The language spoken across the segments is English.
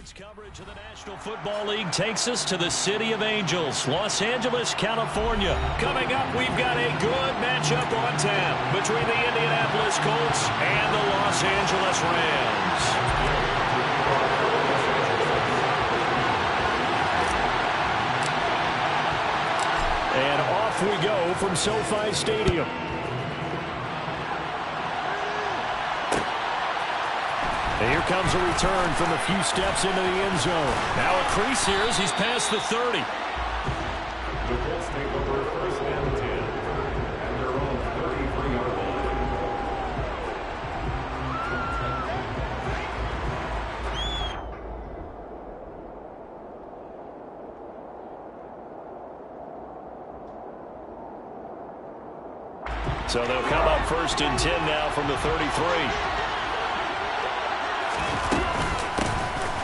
Sports coverage of the National Football League takes us to the City of Angels, Los Angeles, California. Coming up, we've got a good matchup on tap between the Indianapolis Colts and the Los Angeles Rams. And off we go from SoFi Stadium. Here comes a return from a few steps into the end zone. Now a crease here as he's past the 30. The Colts take over first and 10 and their own 33-yard line. So they'll come up first and 10 now from the 33.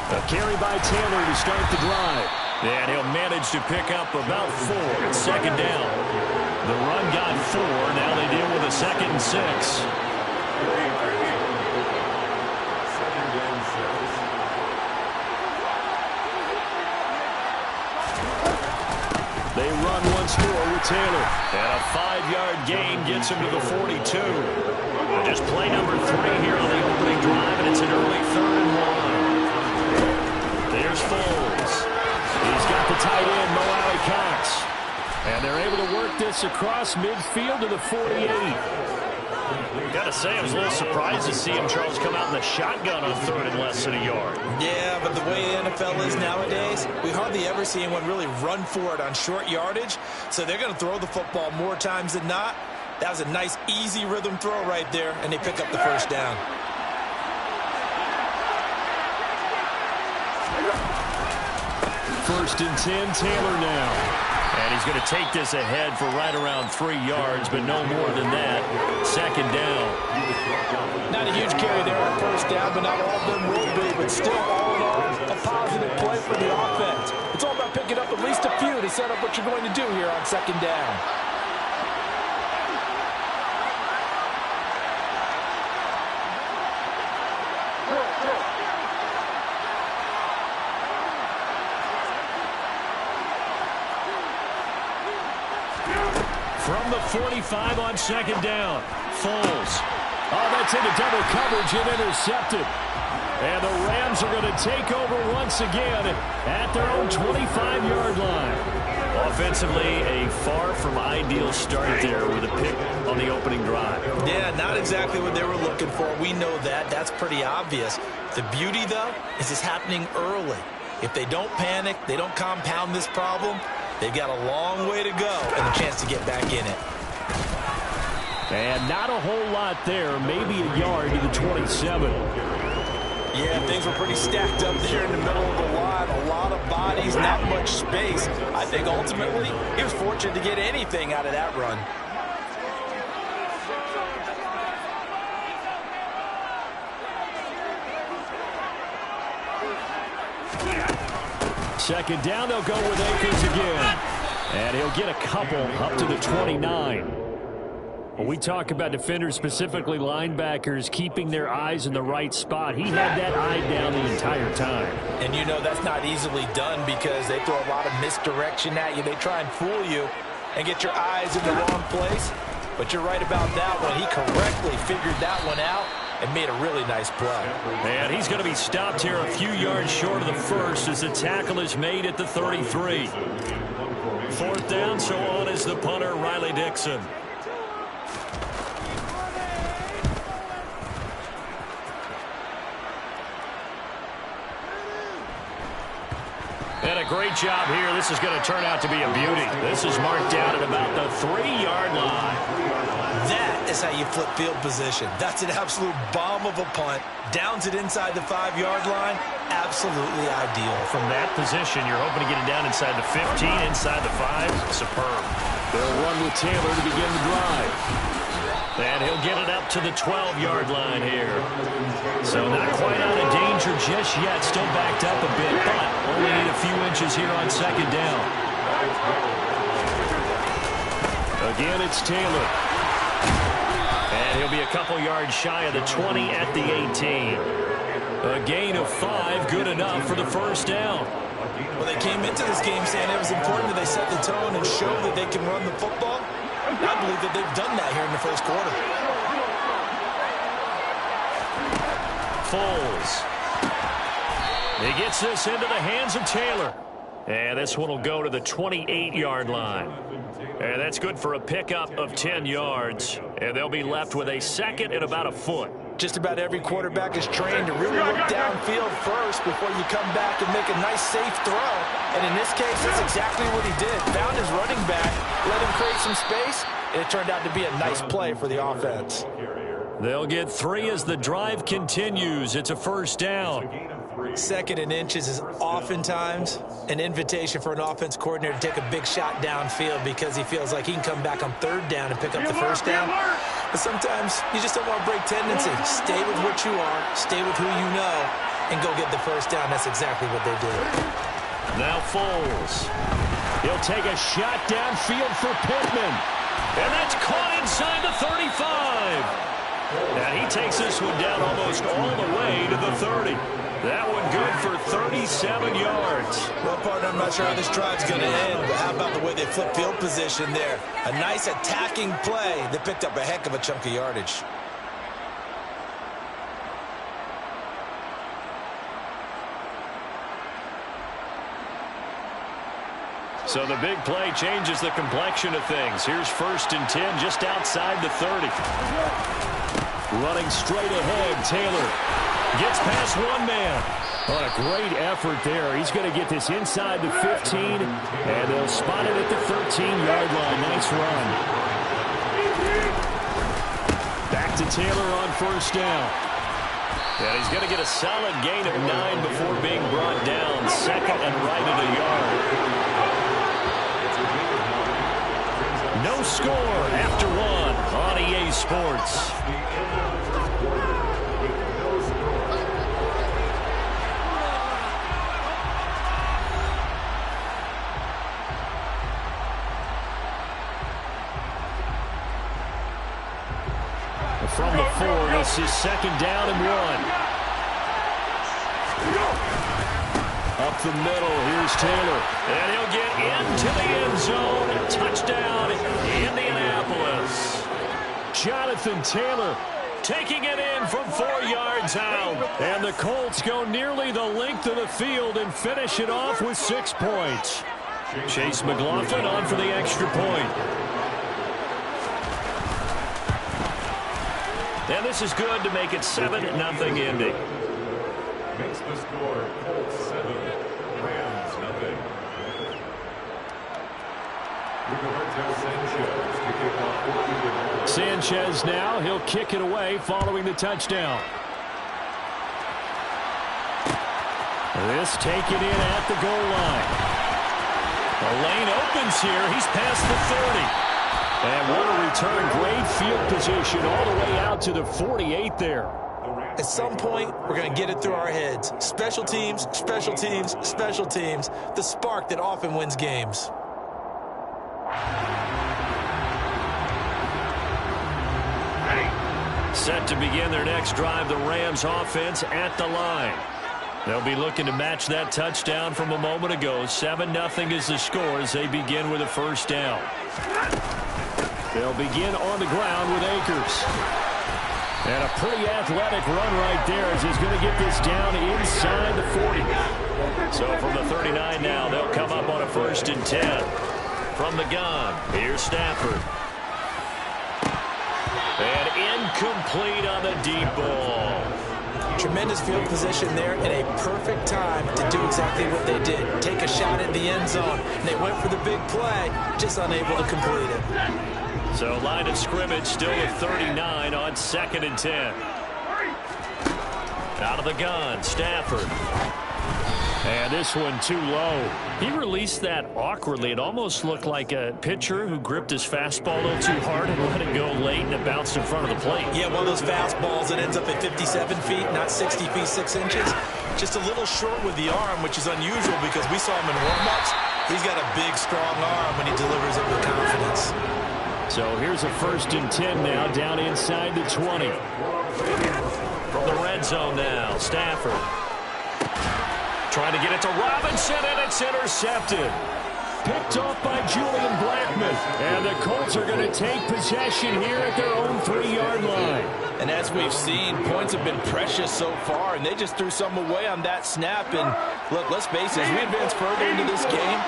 A carry by Taylor to start the drive. And he'll manage to pick up about 4. It's second down. The run got 4. Now they deal with a 2nd and 6. They run once more with Taylor. And a 5-yard gain gets him to the 42. Just play number 3 here on the opening drive, and it's an early 3rd and 1. There's Foles. He's got the tight end, Mo Alley-Cox. And they're able to work this across midfield to the 48. Gotta say, I was a little surprised to see him, Charles, come out in the shotgun on 3rd and less than a yard. Yeah, but the way the NFL is nowadays, we hardly ever see anyone really run for it on short yardage. So they're going to throw the football more times than not. That was a nice, easy rhythm throw right there, and they pick up the first down. First and 10, Taylor now. And he's going to take this ahead for right around 3 yards, but no more than that. Second down. Not a huge carry there on first down, but not all of them will be. But still, all in all, a positive play for the offense. It's all about picking up at least a few to set up what you're going to do here on second down. From the 45 on second down. Foles. Oh, that's into double coverage and intercepted. And the Rams are going to take over once again at their own 25-yard line. Offensively, a far from ideal start there with a pick on the opening drive. Yeah, not exactly what they were looking for. We know that. That's pretty obvious. The beauty, though, is it's happening early. If they don't panic, they don't compound this problem, they've got a long way to go and a chance to get back in it. And not a whole lot there, maybe a yard to the 27. Yeah, things were pretty stacked up there in the middle of the line. A lot of bodies, not much space. I think ultimately he was fortunate to get anything out of that run. Second down, they'll go with Akers again. And he'll get a couple up to the 29. When we talk about defenders, specifically linebackers, keeping their eyes in the right spot, he had that eye down the entire time. And you know that's not easily done because they throw a lot of misdirection at you. They try and fool you and get your eyes in the wrong place. But you're right about that one. He correctly figured that one out and made a really nice play. And he's going to be stopped here a few yards short of the first as the tackle is made at the 33. 4th down, so on is the punter, Riley Dixon. And a great job here. This is going to turn out to be a beauty. This is marked down at about the 3-yard line. That is how you flip field position. That's an absolute bomb of a punt. Downs it inside the 5-yard line. Absolutely ideal. From that position, you're hoping to get it down inside the 15, inside the 5. Superb. They'll run with Taylor to begin the drive. And he'll get it up to the 12-yard line here. So not quite out of danger just yet. Still backed up a bit, but only need a few inches here on second down. Again, it's Taylor. And he'll be a couple yards shy of the 20 at the 18. A gain of 5, good enough for the first down. Well, they came into this game saying it was important that they set the tone and show that they can run the football. I believe that they've done that here in the first quarter. Foles. He gets this into the hands of Taylor. And this one will go to the 28-yard line. And that's good for a pickup of 10 yards. And they'll be left with a second and about a foot. Just about every quarterback is trained to really look downfield first before you come back and make a nice, safe throw. And in this case, that's exactly what he did. Found his running back, let him create some space, and it turned out to be a nice play for the offense. They'll get 3 as the drive continues. It's a first down. Second and inches is oftentimes an invitation for an offense coordinator to take a big shot downfield because he feels like he can come back on third down and pick up the first down. But sometimes you just don't want to break tendency. Stay with what you are, stay with who you know, and go get the first down. That's exactly what they did. Now Foles. He'll take a shot downfield for Pittman. And that's caught inside the 35. And he takes this one down almost all the way to the 30. That one good for 37 yards. Well, partner, I'm not sure how this drive's going to end, but how about the way they flip field position there? A nice attacking play that picked up a heck of a chunk of yardage. So the big play changes the complexion of things. Here's 1st and 10 just outside the 30. Running straight ahead, Taylor gets past one man. On a great effort there. He's going to get this inside the 15, and they'll spot it at the 13-yard line. Nice run. Back to Taylor on first down. And he's going to get a solid gain of 9 before being brought down. Second and right at a yard. No score after 1 on EA Sports. From the 4, this is second down and 1. Up the middle, here's Taylor. And he'll get into the end zone. Touchdown, Indianapolis. Jonathan Taylor taking it in from 4 yards out. And the Colts go nearly the length of the field and finish it off with 6 points. Chase McLaughlin on for the extra point. And this is good to make it 7-0 Indy. Makes the score Colts 7, Rams 0. Sanchez now, he'll kick it away following the touchdown. This taken in at the goal line. The lane opens here. He's past the 30. And what a return. Great field position all the way out to the 48 there. At some point, we're going to get it through our heads. Special teams, special teams, special teams. The spark that often wins games. Set to begin their next drive, the Rams offense at the line. They'll be looking to match that touchdown from a moment ago. 7-0 is the score as they begin with a first down. They'll begin on the ground with Akers. And a pretty athletic run right there as he's going to get this down inside the 40. So from the 39 now, they'll come up on a 1st and 10. From the gun, here's Stafford. And incomplete on the deep ball. Tremendous field position there and a perfect time to do exactly what they did. Take a shot at the end zone. And they went for the big play, just unable to complete it. So line of scrimmage still at 39 on 2nd and 10. Out of the gun, Stafford. And this one too low. He released that awkwardly. It almost looked like a pitcher who gripped his fastball a little too hard and let it go late, and it bounced in front of the plate. Yeah, one of those fastballs that ends up at 57 feet, not 60 feet, 6 inches. Just a little short with the arm, which is unusual because we saw him in warm-ups. He's got a big, strong arm when he delivers it with confidence. So here's a 1st and 10 now, down inside the 20. From the red zone now, Stafford. Trying to get it to Robinson, and it's intercepted. Picked off by Julian Blackmon. And the Colts are going to take possession here at their own 3-yard line. And as we've seen, points have been precious so far, and they just threw some away on that snap. And look, let's face it, as we advance further into this game,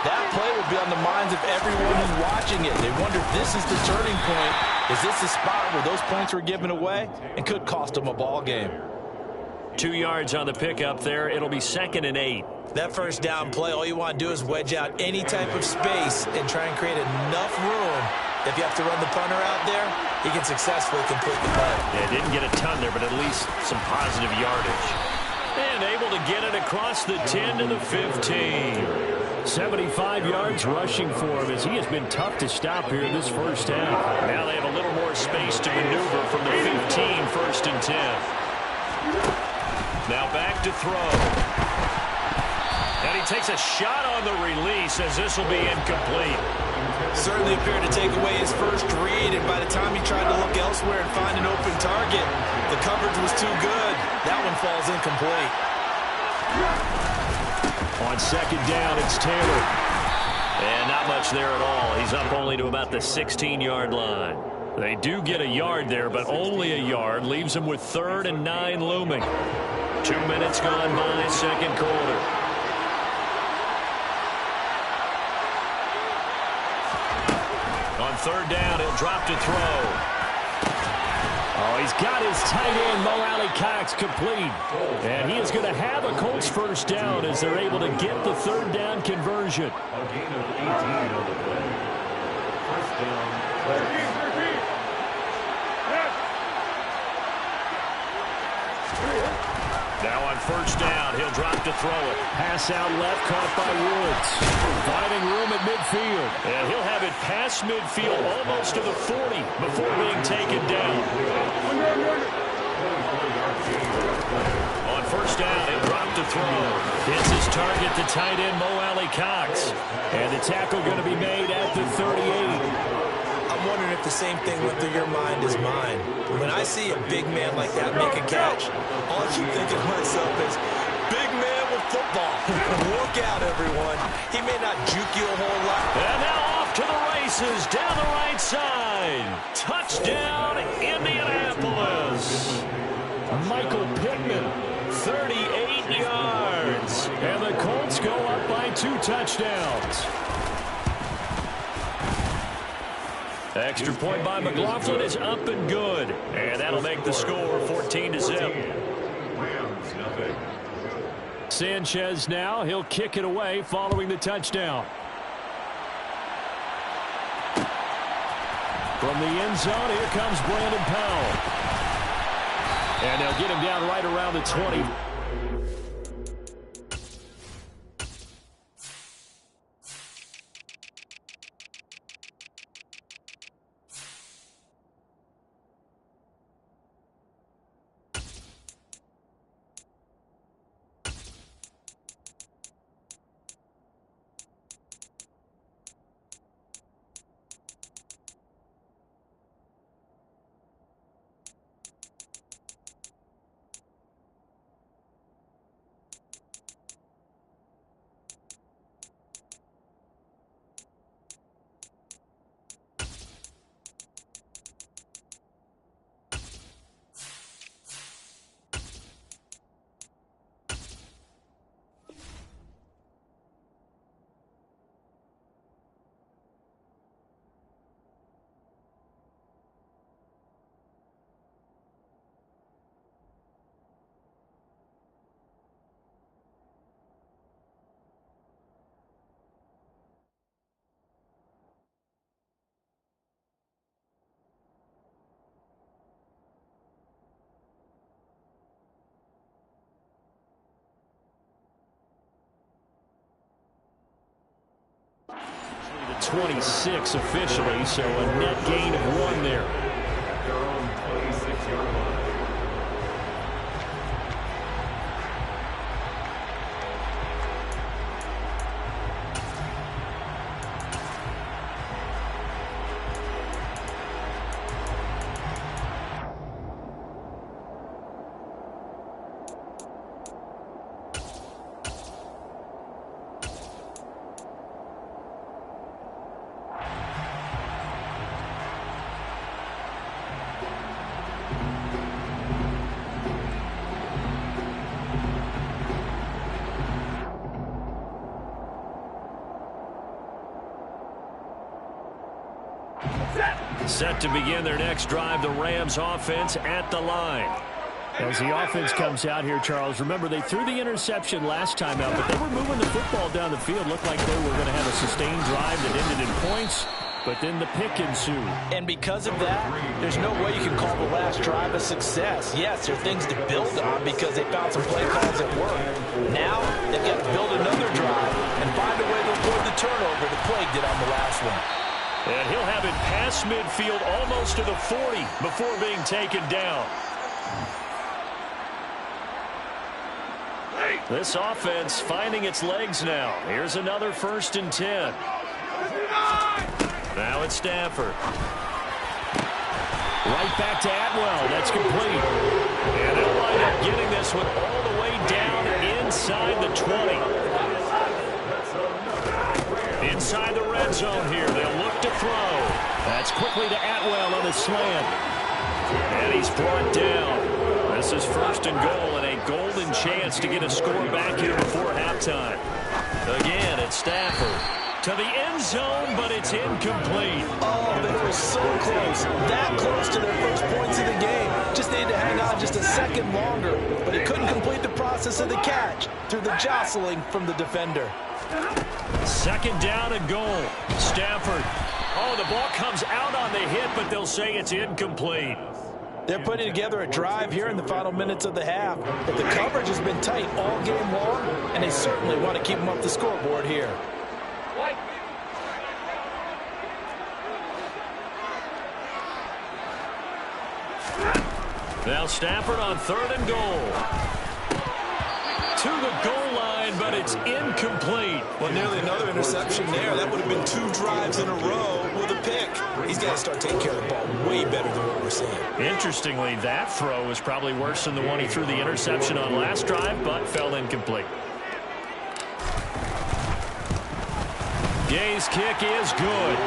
that play will be on the minds of everyone who's watching it. They wonder if this is the turning point. Is this the spot where those points were given away and could cost them a ball game? 2 yards on the pickup there. It'll be 2nd and 8. That first down play, all you want to do is wedge out any type of space and try and create enough room. If you have to run the punter out there, he can successfully complete the play. Yeah, didn't get a ton there, but at least some positive yardage. And able to get it across the 10 to the 15. 75 yards rushing for him as he has been tough to stop here in this first half. Now they have a little more space to maneuver from the 15, 1st and 10. Now back to throw. And he takes a shot on the release as this will be incomplete. Certainly appeared to take away his first read, and by the time he tried to look elsewhere and find an open target, the coverage was too good. That one falls incomplete. On 2nd down, it's Taylor. And not much there at all. He's up only to about the 16-yard line. They do get a yard there, but only a yard. Leaves them with 3rd and 9 looming. 2 minutes gone by, 2nd quarter. On 3rd down, he'll drop to throw. Oh, he's got his tight end, Mo Alley-Cox, complete. And he is going to have a Colts 1st down as they're able to get the 3rd down conversion. A gain of 18 on the play. 1st down. Now on 1st down, he'll drop to throw it. Pass out left, caught by Woods. Finding room at midfield. And he'll have it past midfield, almost to the 40, before being taken down. On 1st down, he'll drop to throw. Hits his target, the tight end, Mo Alley-Cox. And the tackle going to be made at the 38. I'm wondering if the same thing went through your mind as mine. When I see a big man like that make a catch, all I keep thinking to myself is, big man with football. Look out, everyone. He may not juke you a whole lot. And now off to the races down the right side. Touchdown, Indianapolis. Michael Pittman, 38 yards. And the Colts go up by 2 touchdowns. Extra point by McLaughlin is up and good. And that'll make the score 14-0. Rams, nothing. Sanchez now. He'll kick it away following the touchdown. From the end zone, here comes Brandon Powell. And they'll get him down right around the 20. The 26 officially, so a net gain of 1 there. At their own 26-yard line. Set to begin their next drive, the Rams offense at the line. As the offense comes out here, Charles, remember they threw the interception last time out, but they were moving the football down the field. Looked like they were going to have a sustained drive that ended in points, but then the pick ensued. And because of that, there's no way you can call the last drive a success. Yes, there are things to build on because they found some play calls that work. Now, they've got to build another drive and find a way to avoid the turnover that plagued it on the last one. And he'll have it past midfield almost to the 40 before being taken down. This offense finding its legs now. Here's another 1st and 10. Now it's Stafford. Right back to Atwell. That's complete. And they'll wind up getting this one all the way down inside the 20. Inside the red zone here. They'll look to throw. That's quickly to Atwell on the slant. And he's brought down. This is 1st and goal and a golden chance to get a score back here before halftime. Again, it's Stafford to the end zone, but it's incomplete. Oh, they were so close. That close to their first points of the game. Just needed to hang on just a second longer, but he couldn't complete the process of the catch through the jostling from the defender. 2nd down and goal. Stafford. Oh, the ball comes out on the hit, but they'll say it's incomplete. They're putting together a drive here in the final minutes of the half. But the coverage has been tight all game long, and they certainly want to keep them up the scoreboard here. Now Stafford on 3rd and goal. To the goal line, but it's incomplete. Well, nearly another interception there. That would have been 2 drives in a row with a pick. He's got to start taking care of the ball way better than what we're seeing. Interestingly, that throw was probably worse than the one he threw the interception on last drive, but fell incomplete. Gay's kick is good.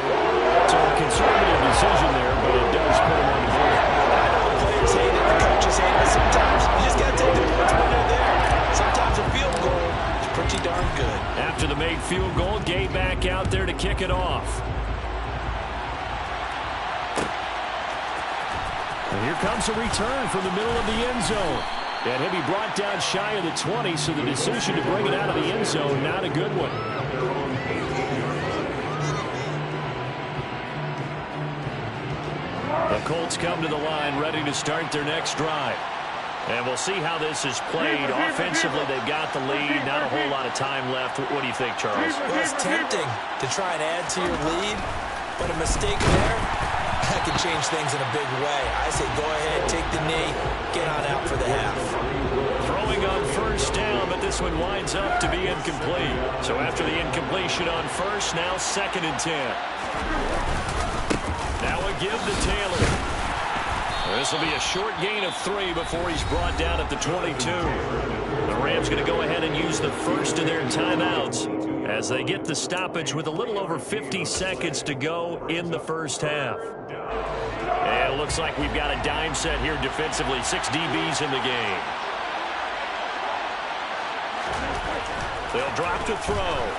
So a conservative decision there, but it does put him on the board. I know the players hate it, the coaches hate it. Sometimes you just got to take the points when they're there. Sometimes a field goal is pretty darn good. After the made field goal, Gay back out there to kick it off. And here comes a return from the middle of the end zone. And he'll be brought down shy of the 20, so the decision to bring it out of the end zone, not a good one. The Colts come to the line ready to start their next drive. And we'll see how this is played. Offensively, they've got the lead. Not a whole lot of time left. What do you think, Charles? Well, it's tempting to try and add to your lead, but a mistake there, that can change things in a big way. I say go ahead, take the knee, get on out for the half. Throwing on 1st down, but this one winds up to be incomplete. So after the incompletion on 1st, now 2nd and 10. Now a give to Taylor. This will be a short gain of 3 before he's brought down at the 22. The Rams going to go ahead and use the first of their timeouts as they get the stoppage with a little over 50 seconds to go in the first half. And it looks like we've got a dime set here defensively. 6 DBs in the game. They'll drop to throw.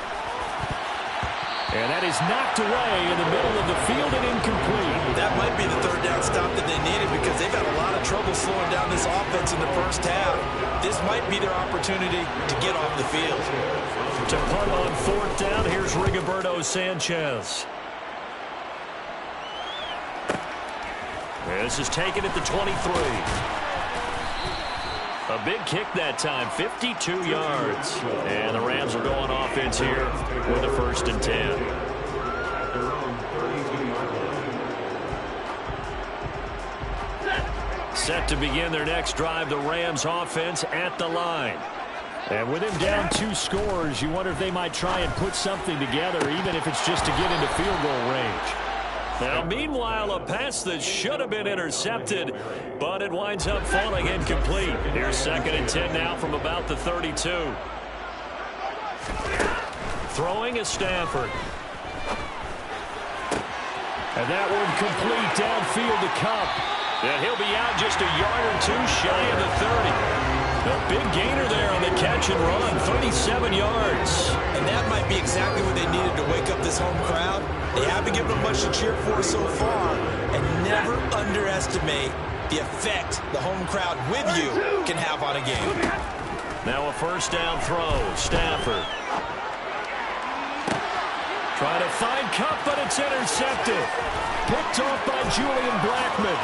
And that is knocked away in the middle of the field and incomplete. That might be the 3rd down stop that they needed because they've had a lot of trouble slowing down this offense in the first half. This might be their opportunity to get off the field. To punt on 4th down, here's Rigoberto Sanchez. This is taken at the 23. A big kick that time, 52 yards. And the Rams are going offense here with a 1st and 10. Set to begin their next drive, the Rams offense at the line. And with him down 2 scores, you wonder if they might try and put something together, even if it's just to get into field goal range. Now, meanwhile, a pass that should have been intercepted, but it winds up falling incomplete. Here's 2nd and 10 now from about the 32. Throwing is Stafford. And that one complete downfield to Cup. And he'll be out just a yard or 2 shy of the 30. A big gainer there on the catch and run, 37 yards. And that might be exactly what they needed to wake up this home crowd. They haven't given them much to cheer for so far, and never underestimate the effect the home crowd with you can have on a game. Now a first down throw, Stafford. Trying to find Cup, but it's intercepted. Picked off by Julian Blackmon.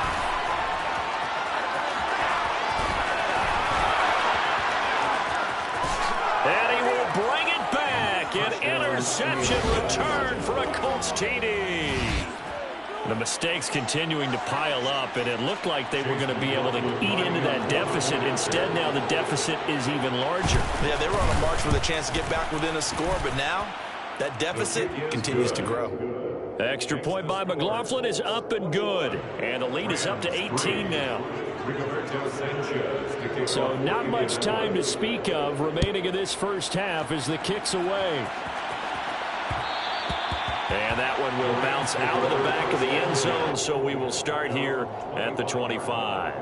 And he will bring it back. An interception return for a Colts TD. The mistakes continuing to pile up, and it looked like they were going to be able to eat into that deficit. Instead, now the deficit is even larger. Yeah, they were on a march with a chance to get back within a score, but now that deficit continues to grow. Extra point by McLaughlin is up and good. And the lead is up to 18 now. So not much time to speak of remaining in this first half as the kick's away. And that one will bounce out of the back of the end zone, so we will start here at the 25.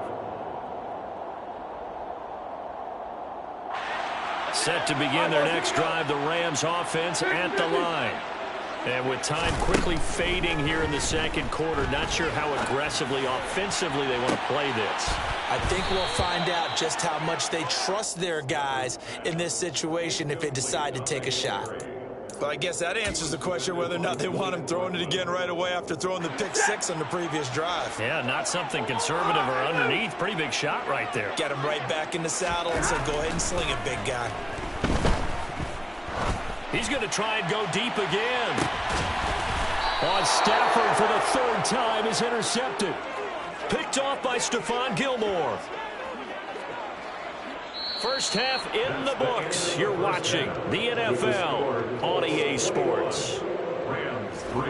Set to begin their next drive, the Rams offense at the line. And with time quickly fading here in the second quarter, not sure how aggressively, offensively they want to play this. I think we'll find out just how much they trust their guys in this situation if they decide to take a shot. But I guess that answers the question whether or not they want him throwing it again right away after throwing the pick six on the previous drive. Yeah, not something conservative or underneath. Pretty big shot right there. Get him right back in the saddle and said, go ahead and sling it, big guy. He's going to try and go deep again. On Stafford for the third time is intercepted. Picked off by Stephon Gilmore. First half in the books. You're watching the NFL on EA Sports. Rams 3.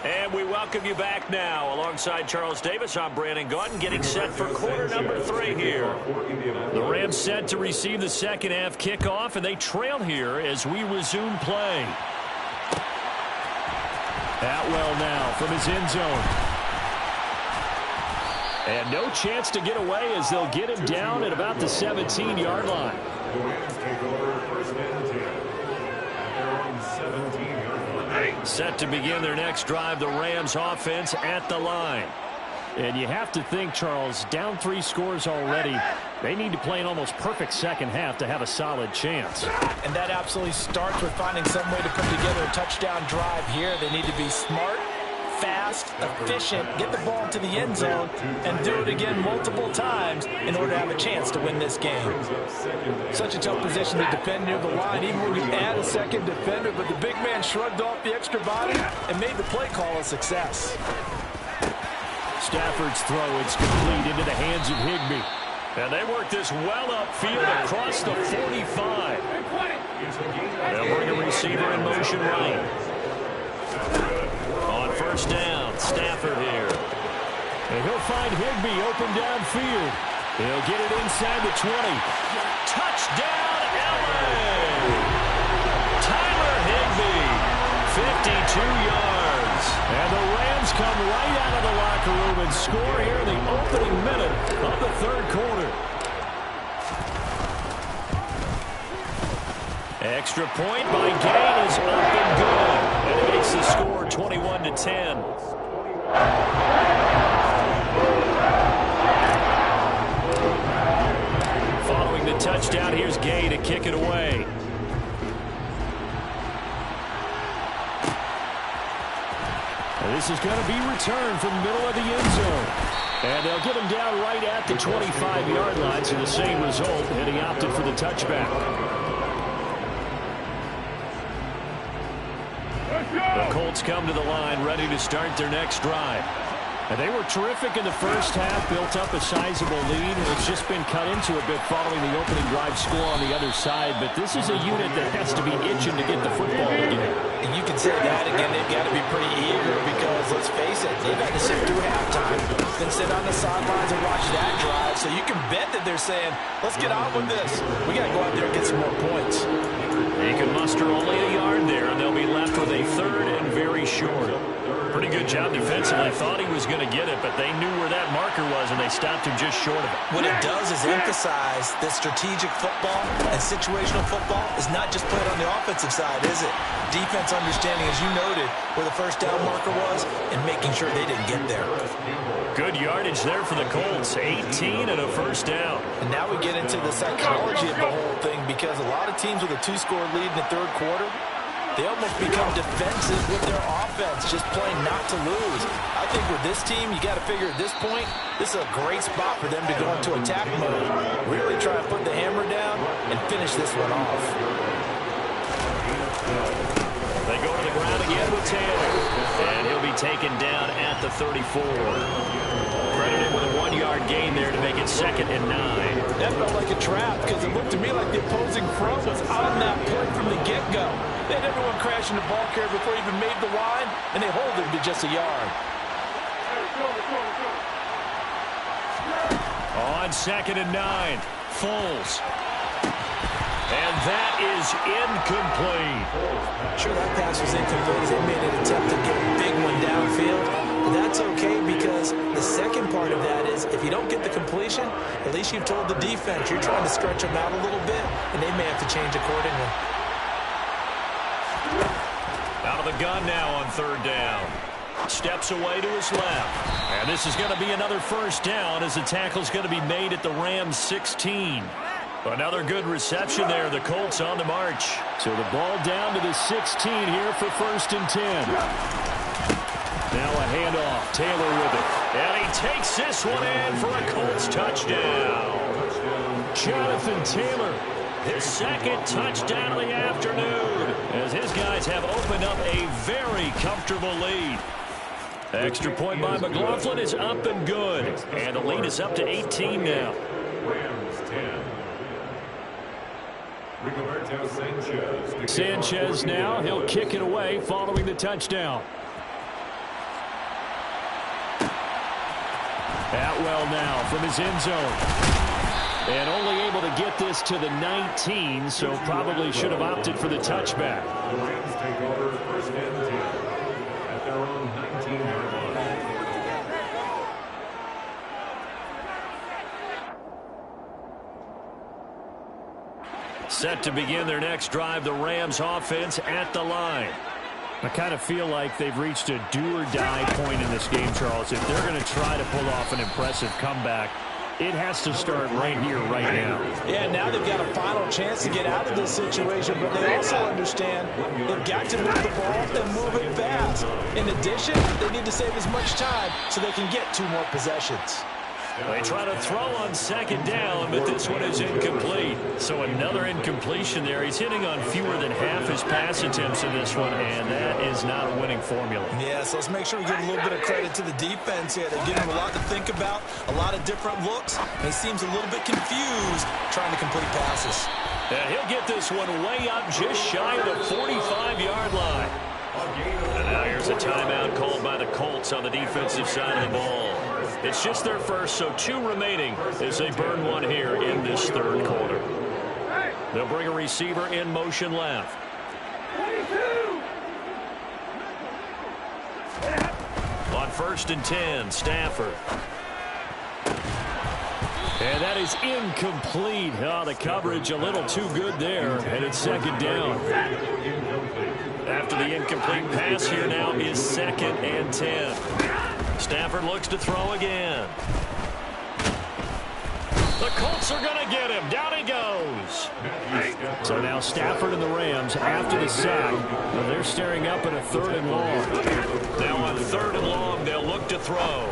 And we welcome you back now. Alongside Charles Davis, I'm Brandon Gaudin, getting set for quarter number 3 here. The Rams set to receive the second half kickoff, and they trail here as we resume play. Atwell now from his end zone. And no chance to get away as they'll get him down at about the 17-yard line. The Rams take over first and 10 at their own 17-yard line. Set to begin their next drive, the Rams offense at the line. And you have to think, Charles, down 3 scores already. They need to play an almost perfect second half to have a solid chance. And that absolutely starts with finding some way to put together a touchdown drive here. They need to be smart, fast, efficient, get the ball to the end zone, and do it again multiple times in order to have a chance to win this game. Such a tough position to defend near the line, even when you add a second defender, but the big man shrugged off the extra body and made the play call a success. Stafford's throw is complete into the hands of Higbee. And they work this well upfield across the 45. They'll bring a receiver in motion right. On first down, Stafford here. And he'll find Higbee open downfield. He'll get it inside the 20. Touchdown, LA! Tyler Higbee, 52 yards. And the Rams come right out of the locker room and score here in the opening minute of the third quarter. Extra point by Gain is up and good. And it makes the score 21-10. Following the touchdown, here's Gay to kick it away. This is going to be returned from the middle of the end zone. And they'll get him down right at the 25-yard line, so the same result, and he opted for the touchback. The Colts come to the line, ready to start their next drive. And they were terrific in the first half, built up a sizable lead. It's just been cut into a bit following the opening drive score on the other side. But this is a unit that has to be itching to get the football again. And you can say that again, they've got to be pretty eager because because let's face it, they've had to sit through halftime, then sit on the sidelines and watch that drive. So you can bet that they're saying, let's get on with this. We got to go out there and get some more points. They can muster only a yard there, and they'll be left with a third and very short. Pretty good job defensively. Thought he was going to get it, but they knew where that marker was, and they stopped him just short of it. What it does is emphasize that strategic football and situational football is not just played on the offensive side, is it? Defense understanding, as you noted, where the first down marker was and making sure they didn't get there. Good yardage there for the Colts. 18 and a first down. And now we get into the psychology of the whole thing, because a lot of teams with a 2-score lead in the third quarter, they almost become defensive with their offense, just playing not to lose. I think with this team, you got to figure at this point, this is a great spot for them to go into attack mode. Really try to put the hammer down and finish this one off. They go to the ground again with Taylor. And he'll be taken down at the 34. Credited with a 1-yard gain there to make it 2nd and 9. That felt like a trap, because it looked to me like the opposing front was on that play from the get-go. They had everyone crashing the ball carrier before he even made the line, and they hold him to just a yard. On 2nd and 9, Foles. And that is incomplete. Sure, that pass was incomplete as they made an attempt to get a big one downfield. But that's okay, because the second part of that is if you don't get the completion, at least you've told the defense you're trying to stretch them out a little bit, and they may have to change accordingly. Out of the gun now on 3rd down. Steps away to his left. And this is going to be another first down as the tackle's going to be made at the Rams' 16. Another good reception there. The Colts on the march. So the ball down to the 16 here for 1st and 10. Now a handoff. Taylor with it. And he takes this one in for a Colts touchdown. Jonathan Taylor, his 2nd touchdown of the afternoon, as his guys have opened up a very comfortable lead. Extra point by McLaughlin is up and good. And the lead is up to 18 now. Rams 10. Sanchez now. He'll kick it away following the touchdown. Atwell now from his end zone. And only able to get this to the 19, so probably should have opted for the touchback. The Rams take over 1st and 10 at their own 19-yard line. Set to begin their next drive, the Rams offense at the line. I kind of feel like they've reached a do-or-die point in this game, Charles. If they're going to try to pull off an impressive comeback, it has to start right here, right now. Yeah, now they've got a final chance to get out of this situation, but they also understand they've got to move the ball and move it fast. In addition, they need to save as much time so they can get 2 more possessions. They try to throw on 2nd down, but this one is incomplete. So another incompletion there. He's hitting on fewer than half his pass attempts in this one, and that is not a winning formula. Yeah, so let's make sure we give a little bit of credit to the defense here. They're giving him a lot to think about, a lot of different looks, and he seems a little bit confused trying to complete passes. And he'll get this one way up just shy of the 45-yard line. And now here's a timeout called by the Colts on the defensive side of the ball. It's just their first, so 2 remaining as they burn one here in this 3rd quarter. They'll bring a receiver in motion left. On 1st and 10, Stafford. And that is incomplete. Oh, the coverage a little too good there, and it's 2nd down. After the incomplete pass here now is 2nd and 10. Stafford looks to throw again. The Colts are going to get him. Down he goes. So now Stafford and the Rams after the sack. Well, they're staring up at a 3rd and long. Now on 3rd and long, they'll look to throw.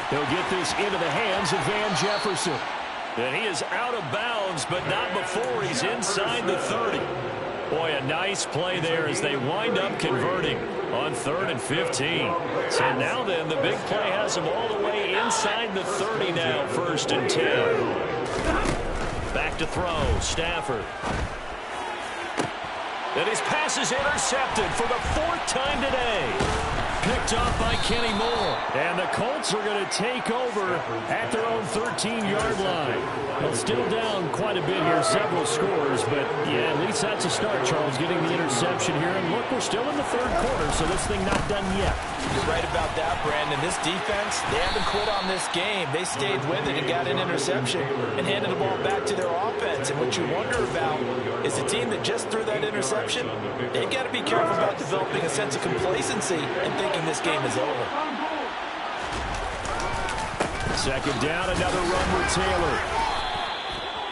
He'll get this into the hands of Van Jefferson. And he is out of bounds, but not before he's inside the 30. Boy, a nice play there as they wind up converting on 3rd and 15. So now then, the big play has them all the way inside the 30 now, 1st and 10. Back to throw, Stafford. And his pass is intercepted for the 4th time today. picked off by Kenny Moore. And the Colts are going to take over at their own 13-yard line. Well, still down quite a bit here, several scores. But, yeah, at least that's a start, Charles, getting the interception here. And, look, we're still in the third quarter, so this thing not done yet. You're right about that, Brandon. This defense, they haven't quit on this game. They stayed with it and got an interception and handed the ball back to their offense. And what you wonder about is the team that just threw that interception, they've got to be careful about developing a sense of complacency and thinking this game is over. Second down, another run with Taylor.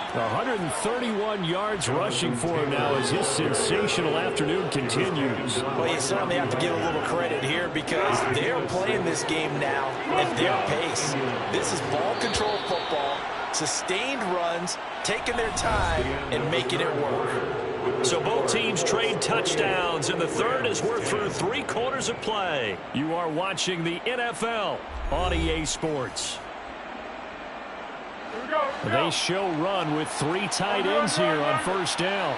131 yards rushing for him now as his sensational afternoon continues. Well, you certainly have to give a little credit here because they're playing this game now at their pace. This is ball control football, sustained runs, taking their time, and making it work. So both teams trade touchdowns, and the third as we're through 3 quarters of play. You are watching the NFL on EA Sports. They show run with 3 tight ends here on first down.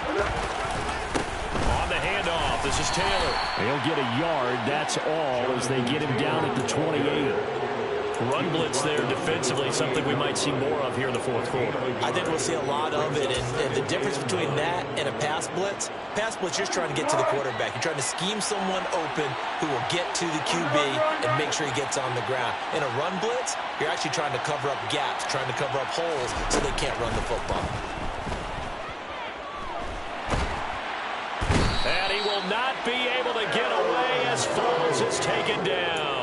On the handoff, this is Taylor. He'll get a yard, that's all, as they get him down at the 28. Run blitz there defensively, something we might see more of here in the fourth quarter. I think we'll see a lot of it, and the difference between that and a pass blitz, you're just trying to get to the quarterback. You're trying to scheme someone open who will get to the QB and make sure he gets on the ground. In a run blitz, you're actually trying to cover up gaps, trying to cover up holes so they can't run the football. And he will not be able to get away as Foles is taken down.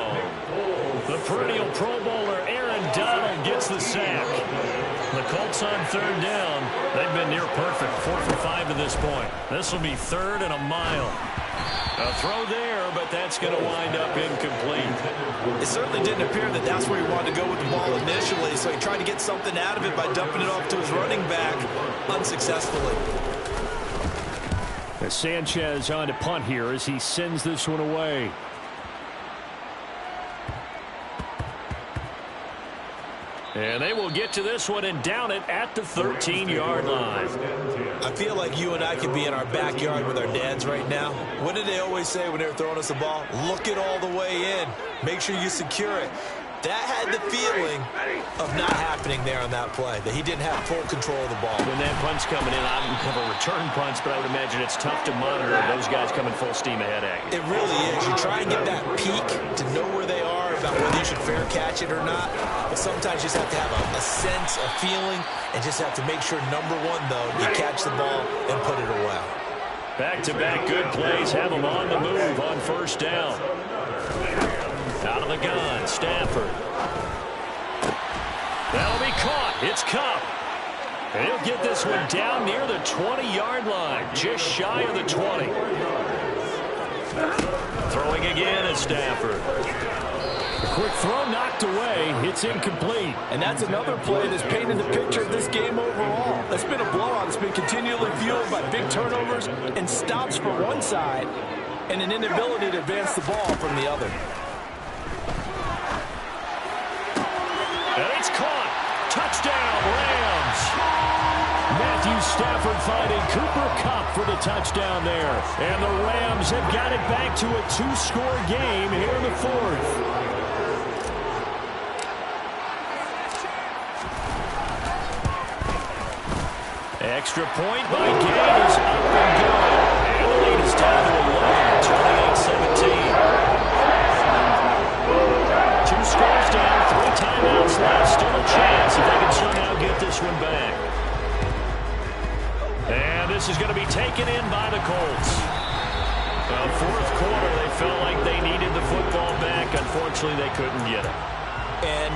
The perennial Pro Bowler Aaron Donald gets the sack. The Colts on third down. They've been near perfect, 4 for 5 to this point. This will be third and a mile. A throw there, but that's going to wind up incomplete. It certainly didn't appear that that's where he wanted to go with the ball initially, so he tried to get something out of it by dumping it off to his running back unsuccessfully. As Sanchez on to punt here as he sends this one away. And they will get to this one and down it at the 13-yard line. I feel like you and I could be in our backyard with our dads right now. What did they always say when they were throwing us the ball? Look it all the way in. Make sure you secure it. That had the feeling of not happening there on that play, that he didn't have full control of the ball. When that punt's coming in, I don't cover return punts, but I would imagine it's tough to monitor those guys coming full steam ahead at you. It really is. You try and get that peek to know where they are, about whether you should fair catch it or not. But sometimes you just have to have a sense, a feeling, and just have to make sure, number one, though, you catch the ball and put it away. Back-to-back good plays have them on the move on first down. Out of the gun, Stafford. That'll be caught. It's Kupp. And he'll get this one down near the 20-yard line, just shy of the 20. Throwing again is Stafford. A quick throw knocked away. It's incomplete. And that's another play that's painted the picture of this game overall. It's been a blowout. It's been continually fueled by big turnovers and stops from one side and an inability to advance the ball from the other. And it's caught. Touchdown, Rams. Matthew Stafford finding Cooper Kupp for the touchdown there. And the Rams have got it back to a 2-score game here in the fourth. Extra point by Gay is up and good. And the lead is down to 11, 28-17. 2 scores down, 3 timeouts left. Still a chance if they can somehow get this one back. And this is going to be taken in by the Colts. Fourth quarter, they felt like they needed the football back. Unfortunately, they couldn't get it. And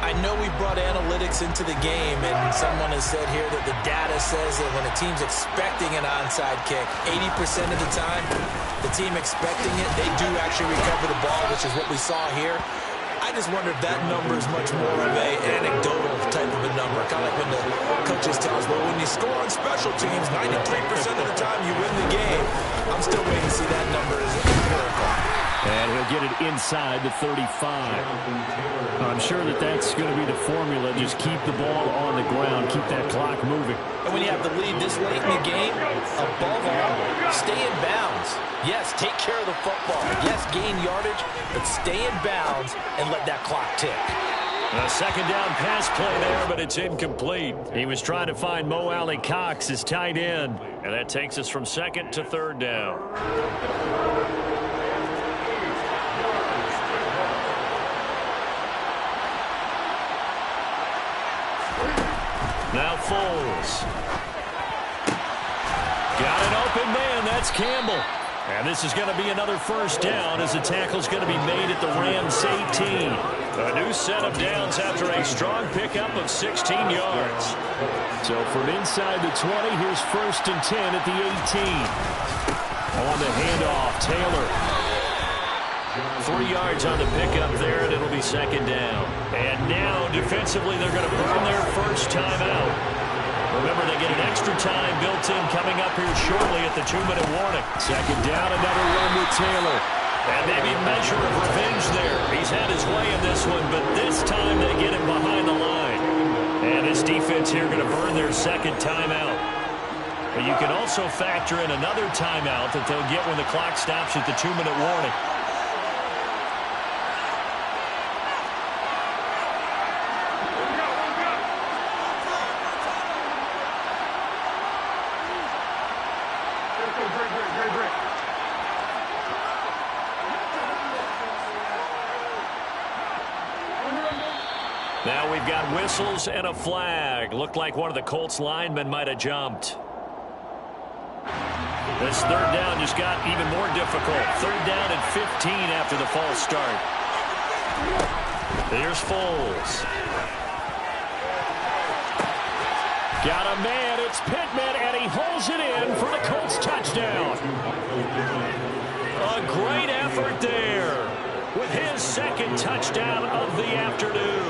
I know we brought analytics into the game, and someone has said here that the data says that when a team's expecting an onside kick, 80% of the time, the team expecting it, they do actually recover the ball, which is what we saw here. I just wonder if that number is much more of an anecdotal type of a number, kind of like when the coaches tell us, well, when you score on special teams, 93% of the time you win the game. I'm still waiting to see that number as empirical. And he'll get it inside the 35. I'm sure that that's going to be the formula. Just keep the ball on the ground. Keep that clock moving. And when you have the lead this late in the game, above all, stay in bounds. Yes, take care of the football. Yes, gain yardage, but stay in bounds and let that clock tick. A second down pass play there, but it's incomplete. He was trying to find Mo Alley Cox, his tight end. And that takes us from second to third down. Now Foles. Got an open man. That's Campbell. And this is going to be another first down as the tackle's going to be made at the Rams 18. A new set of downs after a strong pickup of 16 yards. So from inside the 20, here's first and 10 at the 18. On the handoff, Taylor. 3 yards on the pickup there, and it'll be second down. And now, defensively, they're going to burn their first timeout. Remember, they get an extra time built in coming up here shortly at the 2-minute warning. Second down, another run with Taylor. And maybe a measure of revenge there. He's had his way in this one, but this time they get him behind the line. And this defense here going to burn their second timeout. But you can also factor in another timeout that they'll get when the clock stops at the 2-minute warning. Now we've got whistles and a flag. Looked like one of the Colts linemen might have jumped. This third down just got even more difficult. Third down and 15 after the false start. Here's Foles. Got a man. It's Pittman, and he holds it in for the Colts touchdown. A great effort there with his second touchdown of the afternoon.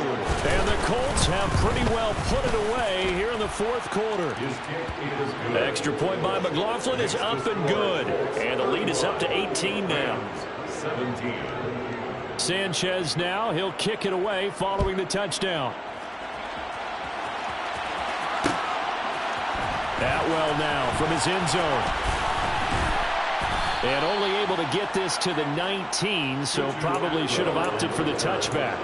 And the Colts have pretty well put it away here in the fourth quarter. Extra point by McLaughlin is up and good. And the lead is up to 18 now. 17. Sanchez now. He'll kick it away following the touchdown. Atwell now from his end zone. And only able to get this to the 19, so probably should have opted for the touchback.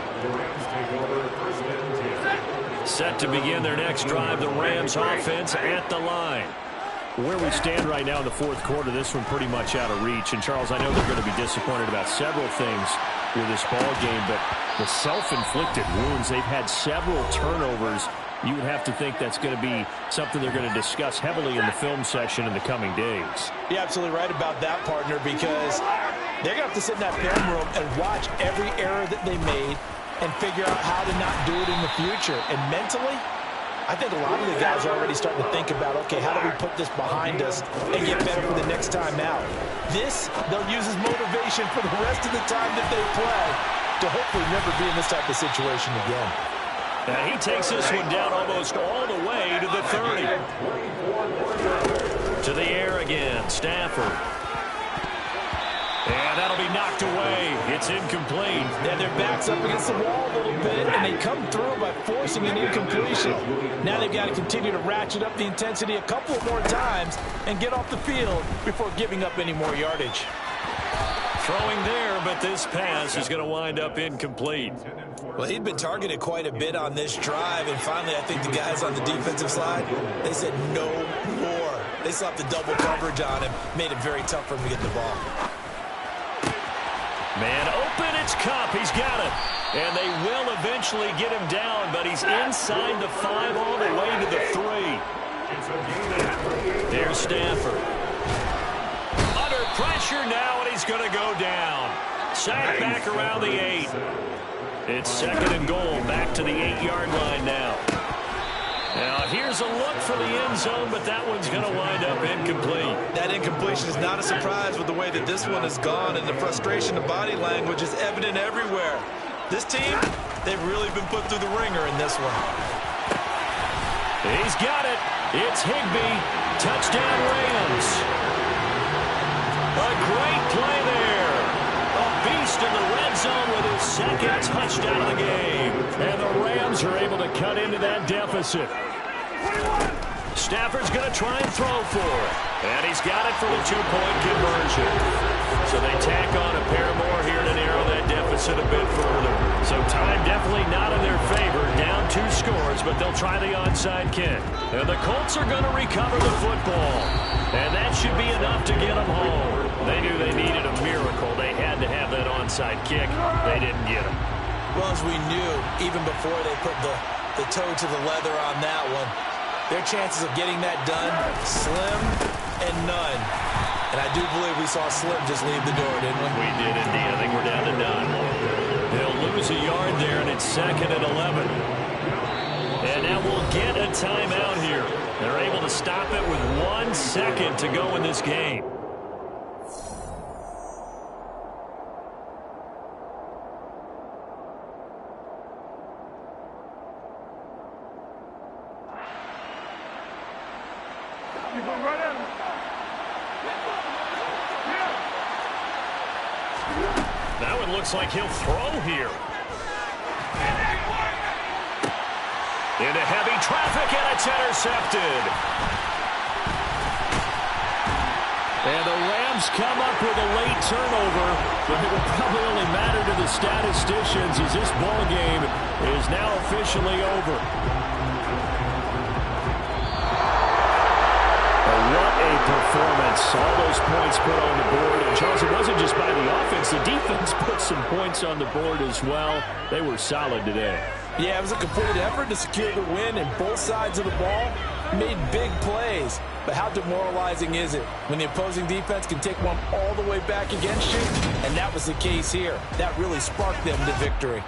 Set to begin their next drive, the Rams offense at the line. Where we stand right now in the fourth quarter, this one pretty much out of reach. And, Charles, I know they're going to be disappointed about several things with this ball game, but the self-inflicted wounds, they've had several turnovers. You would have to think that's going to be something they're going to discuss heavily in the film session in the coming days. You're absolutely right about that, partner, because they're going to have to sit in that film room and watch every error that they made and figure out how to not do it in the future. And mentally, I think a lot of the guys are already starting to think about, okay, how do we put this behind us and get better for the next time out? This, they'll use as motivation for the rest of the time that they play to hopefully never be in this type of situation again. Now he takes this one down almost all the way to the 30. To the air again, Stafford. And that'll be knocked away. It's incomplete. And their back's up against the wall a little bit, and they come through by forcing an incompletion. Now they've got to continue to ratchet up the intensity a couple more times and get off the field before giving up any more yardage. Throwing there, but this pass is going to wind up incomplete. Well, he'd been targeted quite a bit on this drive, and finally I think the guys on the defensive side, they said no more. They slapped the double coverage on him, made it very tough for him to get the ball. Man open, it's Kupp. He's got it. And they will eventually get him down, but he's inside the 5 all the way to the 3. There's Stafford. Under pressure now, and he's going to go down. Sacked back around the 8. It's second and goal, back to the 8-yard line now. Now, here's a look for the end zone, but that one's going to wind up incomplete. That incompletion is not a surprise with the way that this one has gone, and the frustration of body language is evident everywhere. This team, they've really been put through the ringer in this one. He's got it. It's Higbee. Touchdown Rams. A great play there. A feast in the red zone with his second touchdown of the game. And the Rams are able to cut into that deficit. Stafford's going to try and throw for it. And he's got it for the two-point conversion. So they tack on a pair more here to narrow that deficit a bit further. So time definitely not in their favor. Down 2 scores, but they'll try the onside kick. And the Colts are going to recover the football. And that should be enough to get them home. They knew they needed a miracle. They had to have that onside kick. They didn't get it. Well, as we knew, even before they put the toe to the leather on that one, their chances of getting that done, slim and none. And I do believe we saw Slim just leave the door, didn't we? We did indeed. I think we're down to none. They'll lose a yard there, and it's 2nd and 11. And now we'll get a timeout here. They're able to stop it with 1 second to go in this game. Now it looks like he'll throw here. Into heavy traffic, and it's intercepted. And the Rams come up with a late turnover, but it will probably only matter to the statisticians as this ball game is now officially over. What a performance. All those points put on the board. And, Charles, it wasn't just by the offense. The defense put some points on the board as well. They were solid today. Yeah, it was a complete effort to secure the win, and both sides of the ball made big plays. But how demoralizing is it when the opposing defense can take one all the way back against you? And that was the case here. That really sparked them to victory.